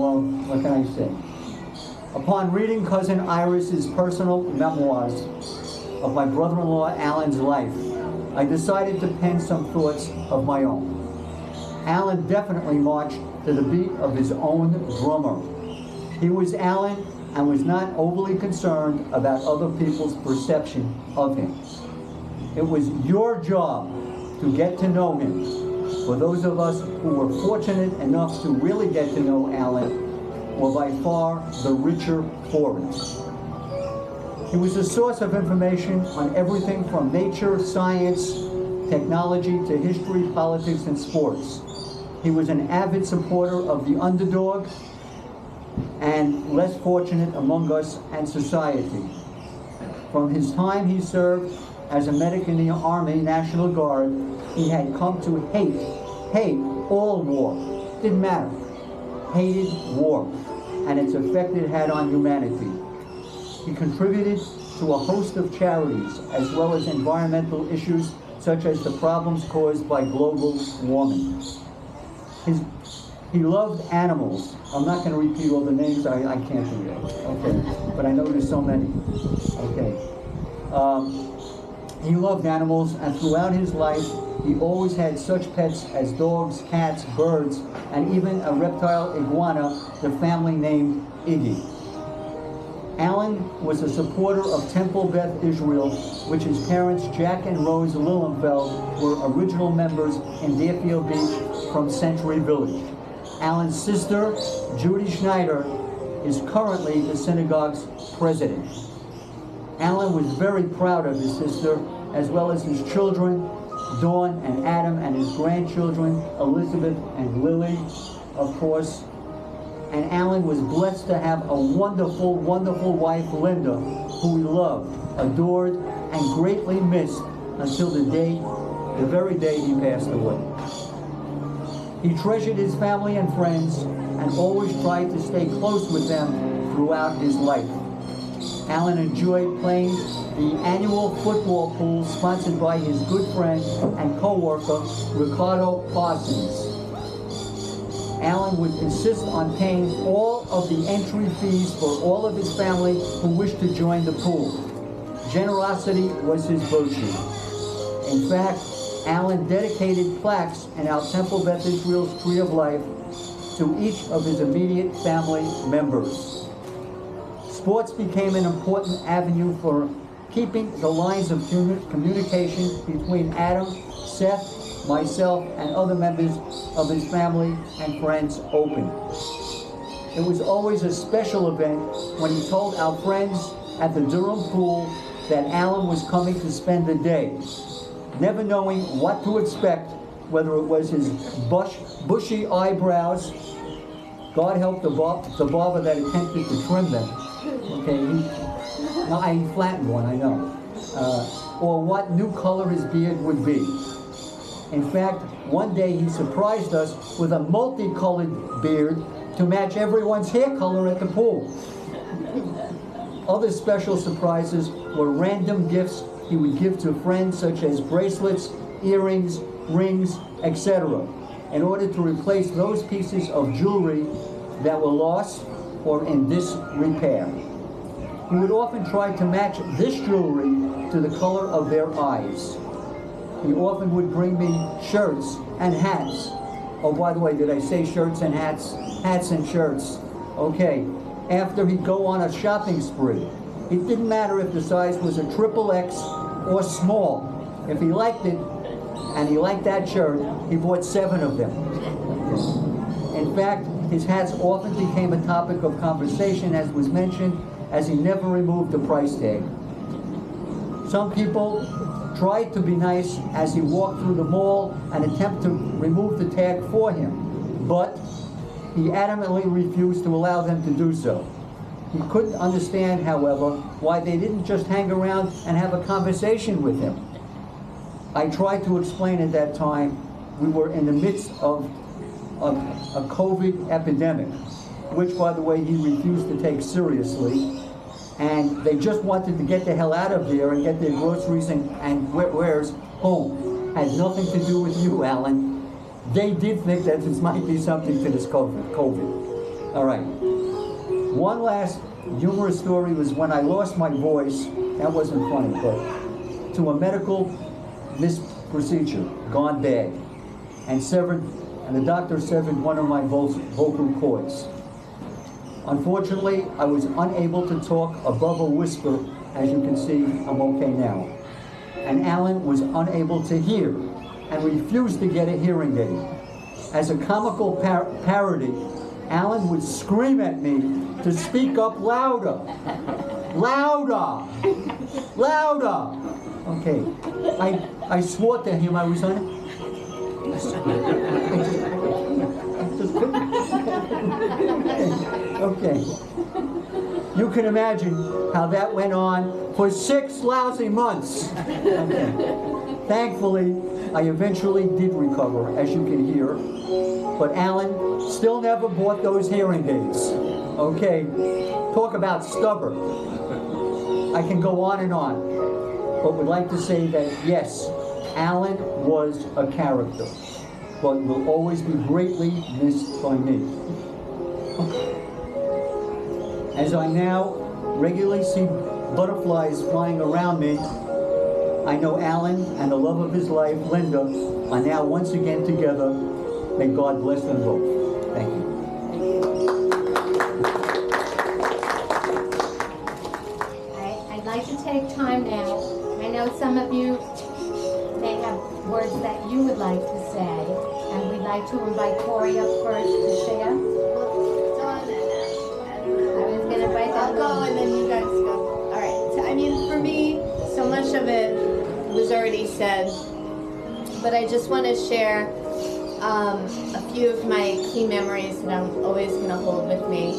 Well, what can I say? Upon reading Cousin Iris's personal memoirs of my brother-in-law Alan's life, I decided to pen some thoughts of my own. Alan definitely marched to the beat of his own drummer. He was Alan and was not overly concerned about other people's perception of him. It was your job to get to know him. For those of us who were fortunate enough to really get to know Alan, were by far the richer for it. He was a source of information on everything from nature, science, technology, to history, politics, and sports. He was an avid supporter of the underdog and less fortunate among us and society. From his time he served as a medic in the Army National Guard, he had come to hate all war. Didn't matter. Hated war and its effect it had on humanity. He contributed to a host of charities as well as environmental issues such as the problems caused by global warming. He loved animals. I'm not going to repeat all the names, I can't do that, okay, but I know there's so many, okay. He loved animals, and throughout his life, he always had such pets as dogs, cats, birds, and even a reptile iguana the family named Iggy. Alan was a supporter of Temple Beth Israel, which his parents, Jack and Rose Lilienfeld, were original members in Deerfield Beach from Century Village. Alan's sister, Judy Schneider, is currently the synagogue's president. Alan was very proud of his sister, as well as his children, Dawn and Adam, and his grandchildren, Elizabeth and Lily, of course. And Alan was blessed to have a wonderful, wonderful wife, Linda, who he loved, adored, and greatly missed until the very day he passed away. He treasured his family and friends and always tried to stay close with them throughout his life. Alan enjoyed playing the annual football pool sponsored by his good friend and co-worker, Ricardo Parsons. Alan would insist on paying all of the entry fees for all of his family who wished to join the pool. Generosity was his virtue. In fact, Alan dedicated plaques in our Temple Beth Israel's Tree of Life to each of his immediate family members. Sports became an important avenue for keeping the lines of communication between Adam, Seth, myself, and other members of his family and friends open. It was always a special event when he told our friends at the Durham pool that Alan was coming to spend the day, never knowing what to expect, whether it was his bushy eyebrows, God help the barber that attempted to trim them, okay, I flattened one, I know, or what new color his beard would be. In fact, one day he surprised us with a multicolored beard to match everyone's hair color at the pool. Other special surprises were random gifts he would give to friends, such as bracelets, earrings, rings, etc., in order to replace those pieces of jewelry that were lost or in disrepair. He would often try to match this jewelry to the color of their eyes. He often would bring me shirts and hats. Oh, by the way, did I say shirts and hats? Hats and shirts. Okay. After he'd go on a shopping spree. It didn't matter if the size was a XXX or small. If he liked it, and he liked that shirt, he bought 7 of them. In fact, his hats often became a topic of conversation, as was mentioned, as he never removed the price tag. Some people tried to be nice as he walked through the mall and attempt to remove the tag for him, but he adamantly refused to allow them to do so. He couldn't understand, however, why they didn't just hang around and have a conversation with him. I tried to explain at that time we were in the midst of a COVID epidemic, which, by the way, he refused to take seriously, and they just wanted to get the hell out of there and get their groceries and wares home. Had nothing to do with you, Alan. They did think that this might be something to this COVID. All right. One last humorous story was when I lost my voice. That wasn't funny, but to a medical misprocedure, gone bad, and the doctor severed one of my vocal cords. Unfortunately, I was unable to talk above a whisper. As you can see, I'm okay now. And Alan was unable to hear and refused to get a hearing aid. As a comical parody, Alan would scream at me to speak up louder. Louder! Louder! Okay. I swore to him I was on. Okay. You can imagine how that went on for 6 lousy months. Okay. Thankfully, I eventually did recover, as you can hear. But Alan still never bought those hearing aids. Okay. Talk about stubborn. I can go on and on. But would like to say that, yes, Alan was a character, but will always be greatly missed by me. As I now regularly see butterflies flying around me, I know Alan and the love of his life, Linda, are now once again together. May God bless them both. Thank you. I'd like to take time now. I know some of you may have words that you would like to say, and we'd like to invite Corey up first to share. I'll go and then you guys go. All right. So, I mean, for me, so much of it was already said, but I just want to share a few of my key memories that I'm always going to hold with me.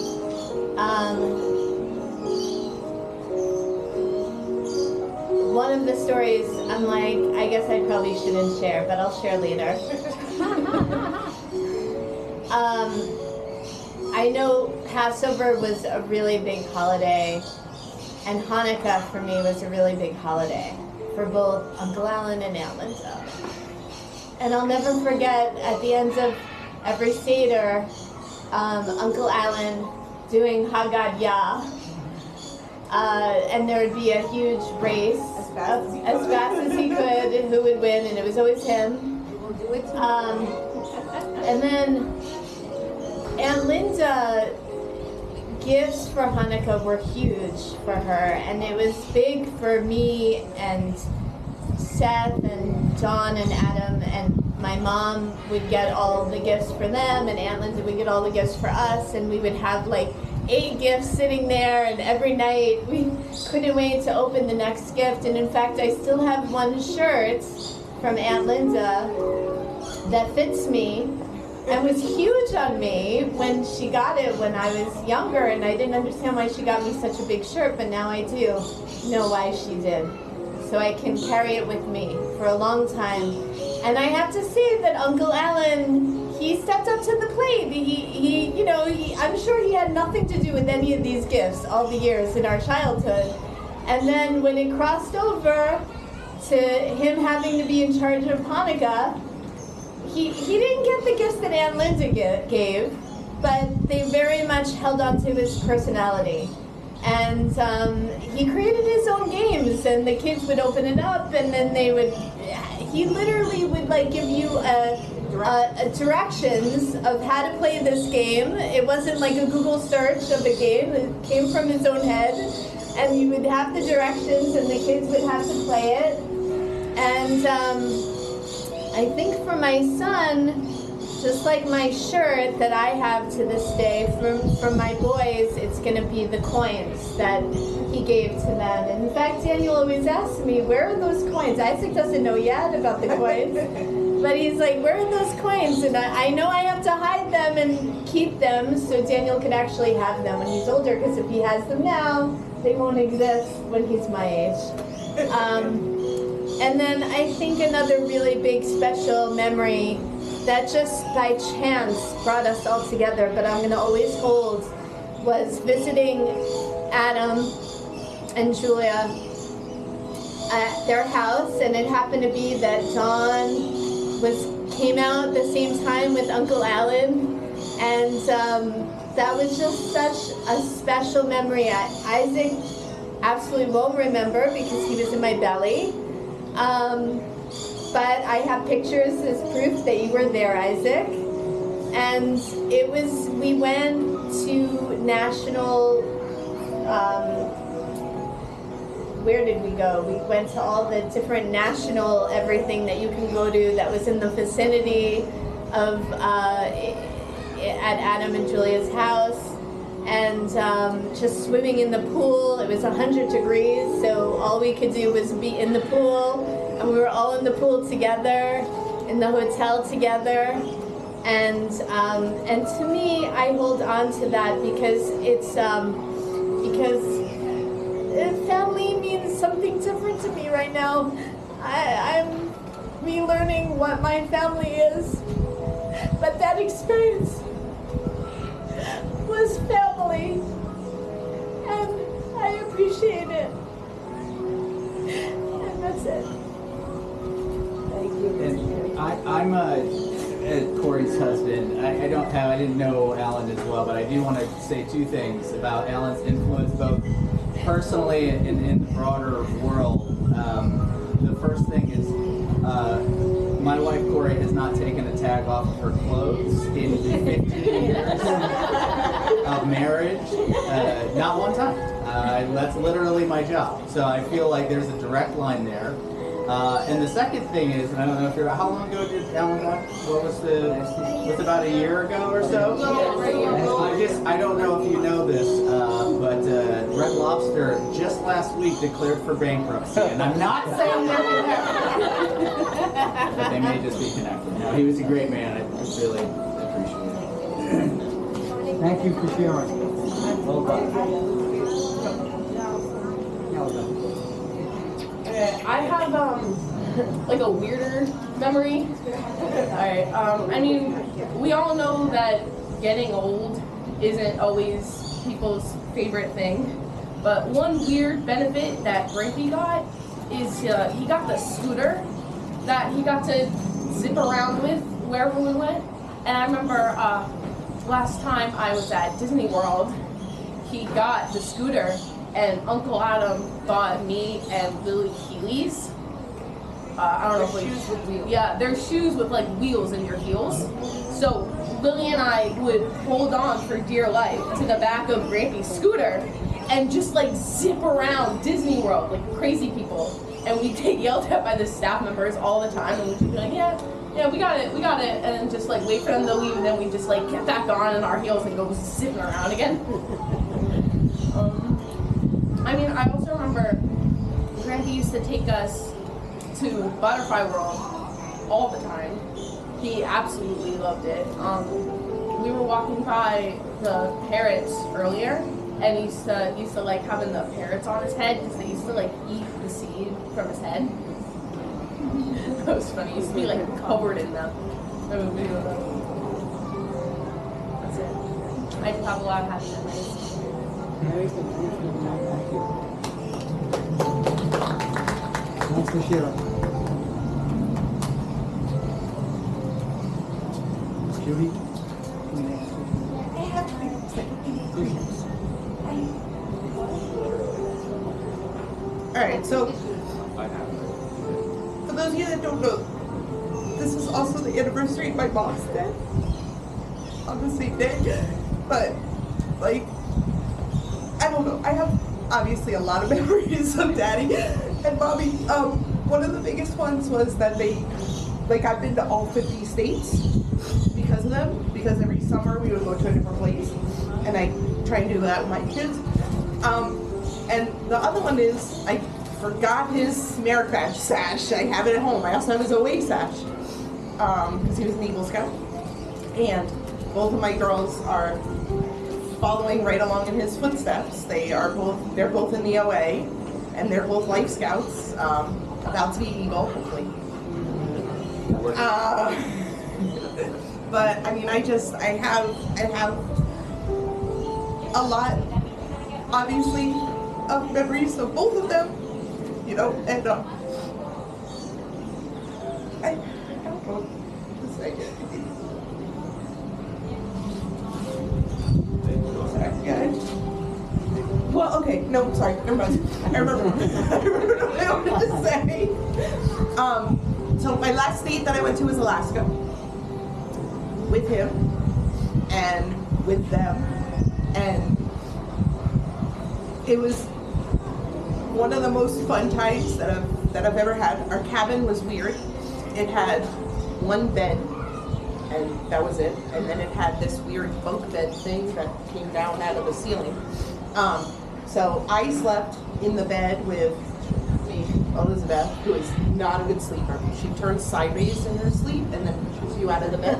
One of the stories, I'm like, I guess I probably shouldn't share, but I'll share later. I know Passover was a really big holiday, and Hanukkah for me was a really big holiday for both Uncle Alan and Aunt Linda. And I'll never forget at the end of every Seder, Uncle Alan doing Haggadah Yah, and there would be a huge race as fast as he could, who would win, and it was always him. And then Aunt Linda, gifts for Hanukkah were huge for her, and it was big for me and Seth and John and Adam, and my mom would get all the gifts for them, and Aunt Linda would get all the gifts for us, and we would have like 8 gifts sitting there, and every night we couldn't wait to open the next gift. And in fact, I still have one shirt from Aunt Linda that fits me and was huge on me when she got it when I was younger, and I didn't understand why she got me such a big shirt, but now I do know why she did. So I can carry it with me for a long time. And I have to say that Uncle Alan, he stepped up to the plate. I'm sure he had nothing to do with any of these gifts all the years in our childhood. And then when it crossed over to him having to be in charge of Hanukkah, he didn't get the gifts that Aunt Linda gave, but they very much held on to his personality. And he created his own games, and the kids would open it up, and then he literally would like give you directions of how to play this game. It wasn't like a Google search of a game, it came from his own head, and you would have the directions, and the kids would have to play it. And I think for my son, just like my shirt that I have to this day, from my boys, it's going to be the coins that he gave to them. And in fact, Daniel always asks me, where are those coins? Isaac doesn't know yet about the coins, but he's like, where are those coins? And I know I have to hide them and keep them so Daniel can actually have them when he's older, because if he has them now, they won't exist when he's my age. And then I think another really big special memory that just by chance brought us all together, but I'm going to always hold, was visiting Adam and Julia at their house. And it happened to be that Dawn came out at the same time with Uncle Alan, and that was just such a special memory. Isaac absolutely won't remember because he was in my belly. But I have pictures as proof that you were there, Isaac. And we went to national, where did we go? We went to all the different national everything that you can go to that was in the vicinity of, at Adam and Julia's house. And just swimming in the pool. It was 100 degrees, so all we could do was be in the pool. And we were all in the pool together, in the hotel together. And to me, I hold on to that because it's because family means something different to me right now. I'm relearning what my family is, but that experience was family, and I appreciate it. And that's it. Thank you. And I'm Corey's husband. I didn't know Alan as well, but I do want to say two things about Alan's influence, both personally and in the broader world. The first thing is, my wife Corey has not taken a tag off of her clothes in 15 years of marriage. Not one time. That's literally my job. So I feel like there's a direct line there. And the second thing is, and I don't know if you're, how long ago did Alan walk? What was about a year ago or so? I don't know if you know this, but Red Lobster just last week declared for bankruptcy, and I'm not saying they're connected, but they may just be connected. No, he was a great man. I really appreciate it. Thank you for sharing. Well done. Now we're done. I have like a weirder memory. Alright, I mean, we all know that getting old isn't always people's favorite thing, but one weird benefit that Grampy got is he got the scooter that he got to zip around with wherever we went. And I remember last time I was at Disney World, he got the scooter, and Uncle Adam bought me and Lily Keeley's. I don't know if shoes with wheels. Yeah, they're shoes with like wheels in your heels. So Lily and I would hold on for dear life to the back of Grampy's scooter and just like zip around Disney World like crazy people. And we'd get yelled at by the staff members all the time, and we'd just be like, yeah, we got it, and then just like wait for them to leave, and then we'd just like get back on in our heels and go zipping around again. I mean, I also remember Grampy used to take us to Butterfly World all the time. He absolutely loved it. We were walking by the parrots earlier, and he used to like having the parrots on his head because they used to like eat the seed from his head. That was funny. He used to be like covered in them. There was a video of that. That's it. I just have a lot of happy memories. Thanks for sharing. Judy? Alright, so for those of you that don't know, this is also the anniversary of my mom's death on the same day. But like, I don't know, I have obviously a lot of memories of Daddy and Mommy. One of the biggest ones was that I've been to all 50 states because of them, because every summer we would go to a different place, and I try and do that with my kids. And the other one is, I forgot his merit badge sash. I have it at home. I also have his OA sash, because he was an Eagle Scout. And both of my girls are following right along in his footsteps. They're both in the OA, and they're both Life Scouts, about to be Eagle, hopefully. But I mean, I have a lot, obviously, of memories of both of them, you know, and I don't know what to say. Well, okay, no, sorry, never mind. I remember what I wanted to say. So my last state that I went to was Alaska. With him and with them. And it was one of the most fun times that I've ever had. Our cabin was weird. It had one bed, and that was it. And then it had this weird bunk bed thing that came down out of the ceiling. So I slept in the bed with Elizabeth, who is not a good sleeper. She turns sideways in her sleep and then pushes you out of the bed.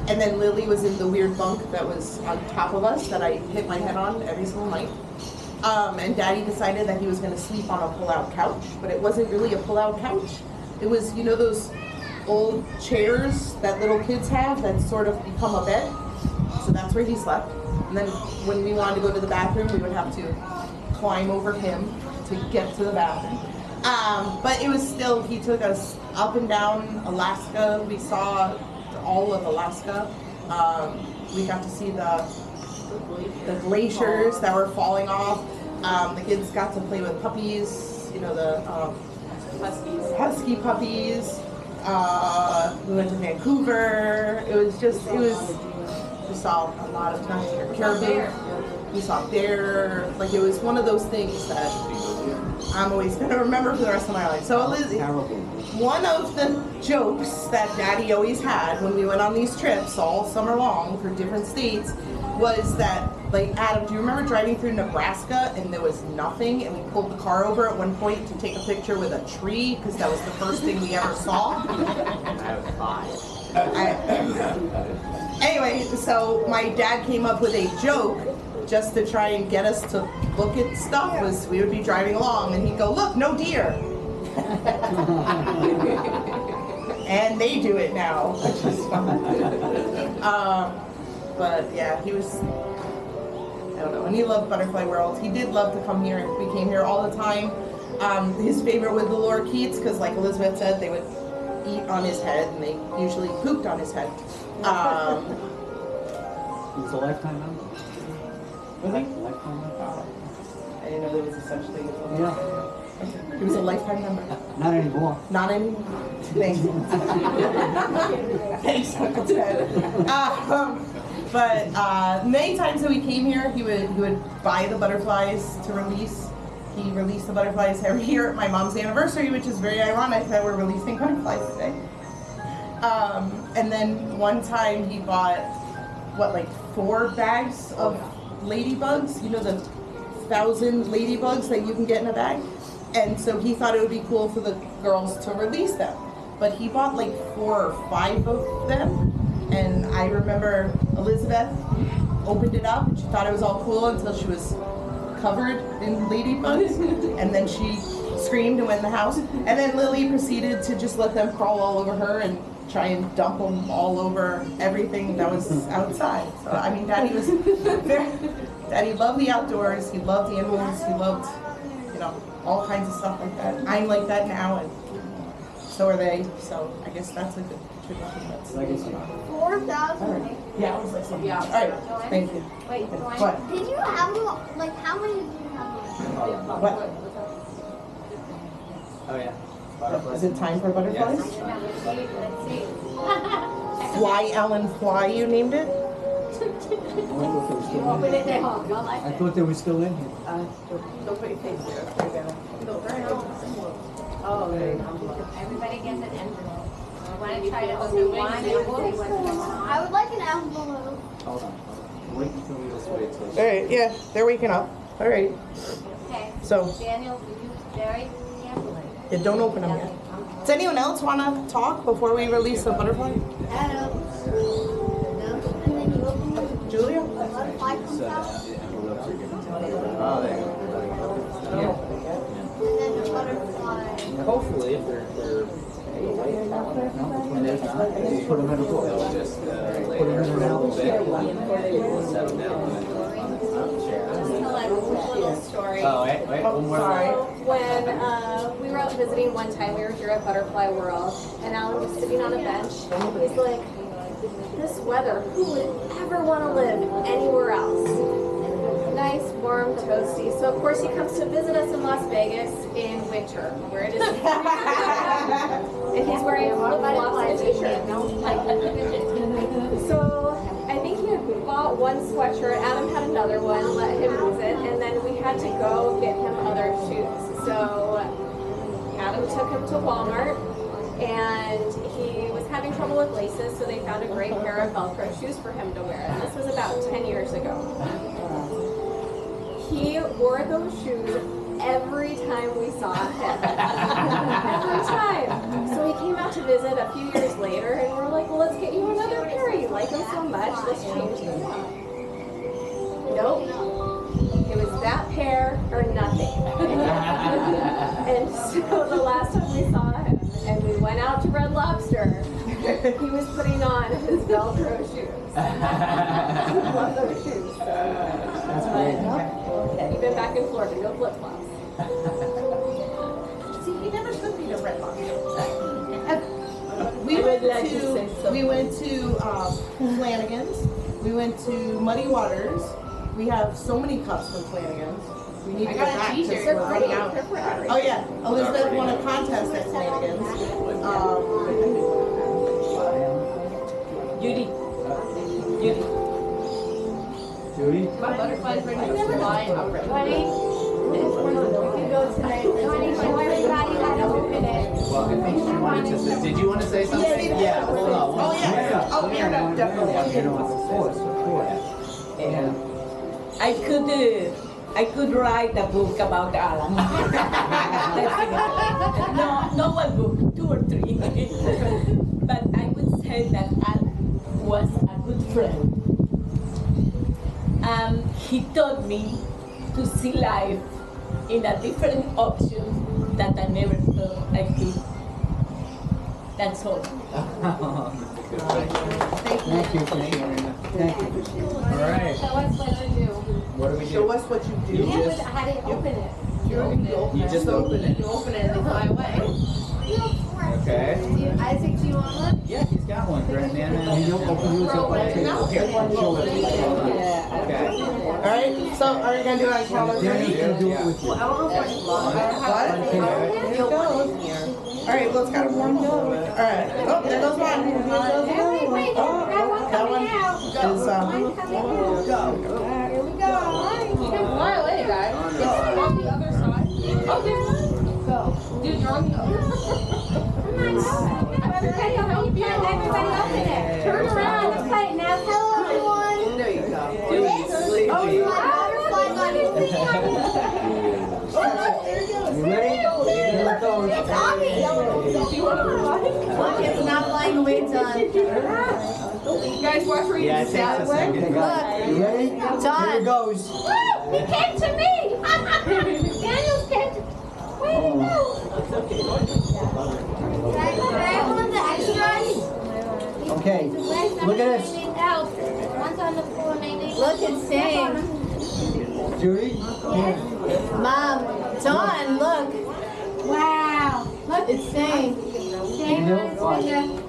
And then Lily was in the weird bunk that was on top of us that I hit my head on every single night. And Daddy decided that he was going to sleep on a pull-out couch, but it wasn't really a pull-out couch. It was, you know, those old chairs that little kids have that sort of become a bed. So that's where he slept. And then when we wanted to go to the bathroom, we would have to climb over him to get to the bathroom. But it was still, he took us up and down Alaska. We saw all of Alaska. We got to see the glaciers that were falling off. The kids got to play with puppies, you know, the husky puppies. We went to Vancouver. We saw a lot of caribou. We saw bear. Like, it was one of those things that I'm always going to remember for the rest of my life. So one of the jokes that Daddy always had when we went on these trips all summer long for different states was that, like, Adam, do you remember driving through Nebraska and there was nothing, and we pulled the car over at one point to take a picture with a tree because that was the first thing we ever saw? I was 5. Anyway, so my dad came up with a joke just to try and get us to look at stuff. Was we would be driving along and he'd go, "Look, no deer." And they do it now, which is fun. But yeah, he was, I don't know, and he loved Butterfly World. He did love to come here. We came here all the time. His favorite was the lorikeets because, like Elizabeth said, they would eat on his head and they usually pooped on his head. He was a lifetime member. Was he? Lifetime member. I didn't know there was a such thing as a Yeah. He was a lifetime member. Not anymore. Not anymore. Thanks. Thanks, Uncle Ted. But many times that we came here, he would buy the butterflies to release. He released the butterflies every year at my mom's anniversary, which is very ironic that we're releasing butterflies today. And then one time he bought, like 4 bags of ladybugs, you know, the 1,000 ladybugs that you can get in a bag. And so he thought it would be cool for the girls to release them. But he bought like 4 or 5 of them. And I remember Elizabeth opened it up and she thought it was all cool until she was covered in ladybugs. And then she screamed and went in the house. And then Lily proceeded to just let them crawl all over her and try and dump them all over everything that was outside. So, I mean, Daddy loved the outdoors. He loved animals. He loved, you know, all kinds of stuff like that. I'm like that now, and so are they. So I guess that's a good tradition. That's Legacy. 4,000? all right. Yeah, I was listening. Yeah. All right. Thank you. Wait, What? Did you have, like, how many did you have? What? Oh yeah. Is it time for butterflies? Yes. let's see. Fly, Ellen, Fly, you named it? I wonder if they were still in Open here. it now. You'll like I it. thought they were still in here. Don't put your face there. Oh, okay. Everybody gets an envelope. I want to try to open one and we'll see what's going I on. would like an envelope. Hold on. Wait until we just wait till. All right, yeah, they're waking up. All right. Okay. So- Daniel, will you very carefully? Yeah, don't open them yet. Does anyone else want to talk before we release the butterfly? Adam. No. And then you open it. Julia? The butterfly comes out. Oh, there you go. And then the butterfly. Hopefully, if they're and if not, Just put them in a book. they'll just lay Put them there in for an a little bit. album. We'll set them down on the chair. Tell a little story. Oh, wait, one more. Sorry. When we were out visiting one time, we were here at Butterfly World, and Alan was sitting on a bench. He's like, "This weather, who would ever want to live anywhere else? Nice, warm, toasty go see. So of course he comes to visit us in Las Vegas in winter, where it is and he's wearing flip-flops and a t-shirt. So I think he had bought one sweatshirt, Adam had another one, let him use it, and then we had to go get him other shoes. So Adam took him to Walmart, and he was having trouble with laces, so they found a great pair of Velcro shoes for him to wear. And this was about 10 years ago. He wore those shoes every time we saw him. Every time. So he came out to visit a few years later, and we're like, well, let's get you another pair. You like them so much, let's change them up. Nope. It was that pair or nothing. And so the last time we saw him, and we went out to Red Lobster, he was putting on his Velcro shoes. I love those shoes. That's great. Even back in Florida, no flip-flops. See, he never took me to Red Lobster. We went to Flanagan's. We went to Muddy Waters. We have so many cups from Flanagan's. We need to go back because we're running out. Oh yeah, Elizabeth won a contest at Flanagan's. Judy. My butterfly's ready to fly. I'm ready. Ready? We can go tonight. Show everybody how to open it. Did you want to say something? Yeah, hold on. Oh yeah. Oh yeah, definitely. I could write a book about Alan. No one book, 2 or 3. But I would say that Alan was a good friend. He taught me to see life in a different option that I never thought I could. That's all. Thank you for sharing. Thank you. All right. Show us what you do. What do we do? Show us what you do. Yeah, but how do you open it? You just open it. You open it and they fly away. Okay. Isaac, do you want one? Yeah, he's got one. Great, man. And you'll open yours up on the table. Here, show it. Okay. All right. So are you gonna do it on camera? Danny's gonna do it with you. What? All right. Let's gotta warm up. All right. Oh, there goes one. Wait, that one That one coming out. is One coming out. Here we go. You can fly away, guys. It's on the other side. Okay. Go. Dude, you're on the other side. Everybody open it. Turn around. Let's play it now. Hello, everyone. There you go. Oh, butterflies on your feet. You ready? Here it goes. It's Augie. Look, it's not flying away, it's on. You guys watch where you Yeah, it takes a second. Okay, guys. You ready? John. Here it goes. Woo! He came to me. Daniel's came to. Wait, no. Can I have one of the extras? Okay. Look at this. One's on the floor, maybe. Look, it's saying. Judy? Here. Mom, Dawn, look. Wow. Look, It's saying. Shame on his finger.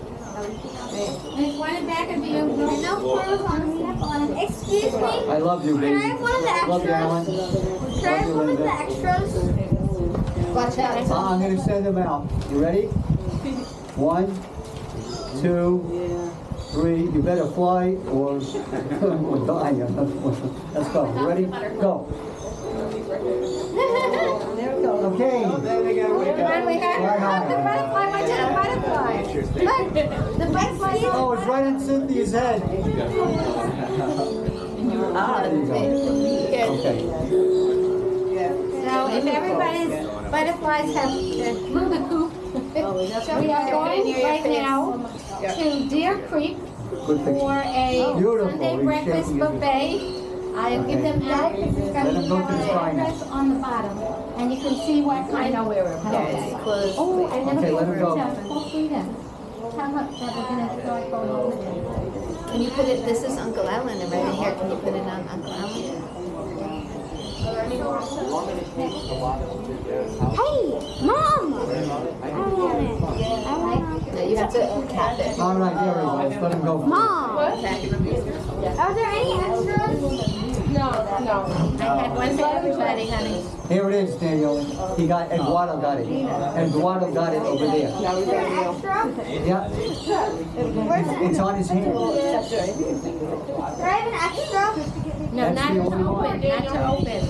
There's one in back of you. And no clothes on. Step on it. Excuse me. I love you, baby. Can I have one of the Love you, Alan. extras? Can I have one of the extras? Watch out. I'm going to send them out. You ready? 1, 2, 3. You better fly or we'll die. Let's go. You ready? Go. Okay. Run, we have Fly high. the butterfly. Watch out, the butterfly. Look, the butterfly. Oh, it's right in Cynthia's head. There you go. Okay. So if everybody's butterflies have flew the coop, so we are going right now to Deer Creek Good picture. for a Beautiful. Sunday He's breakfast shaking his- buffet. I'll give them out because it's going Let to him be go our to the sign. address on the bottom. And you can see what kind of. where we're closed. Oh, and then Okay, let him go. full freedom. Tell them that we're going to start going over there. Can you put it, this is Uncle Alan and right in here, can you put it on Uncle Alan? Hey, Mom! I want it. No, you have to cap it. All right, there he goes. Let him go. Mom! Are there any extras? No. I had one for everybody, honey. Here it is, Daniel. Eduardo got it. Eduardo got it over there. Yeah. It's on his hand. Do I have an extra? No, That's not the to only one. open, not to open.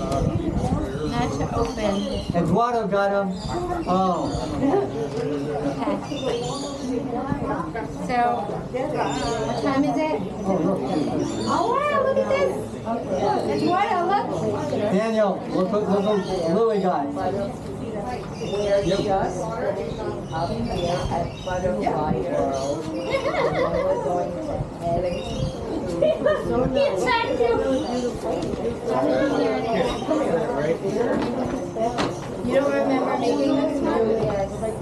Not to open. Eduardo got him. Oh. Okay. So, what time is it? Oh, look. Oh, wow, look at this. It's what, look. Daniel, look what Louis got. We're just up here at Butterfly World. We're going to head. It's thank you. You don't remember making this one?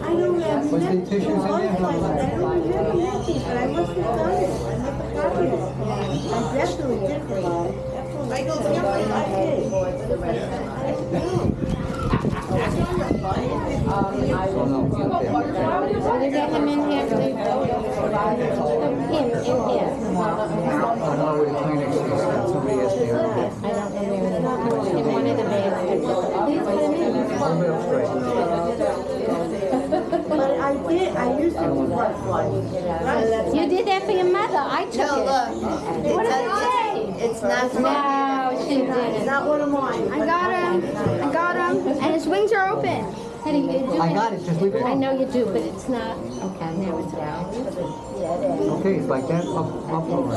I don't remember. Was the tissues in there? I don't remember making, but I must have done it. I never copied it. I definitely did read it. I don't remember if I did. Oh, no, it's not there. Want to get him in here, please? In here. I don't know where the Kleenex is. Somebody asked me earlier. I don't know where it is. In one of the baskets. Please put him in. Somebody else tried. But I used to do one. You did that for your mother. I took No, it. look. What did it say? It's not No, she It's didn't. not one of mine. I got him, and his wings are open. Honey, you do I got it, just leave it I alone. know you do, but it's not. Okay, now it's down. Okay, it's like that. Up over.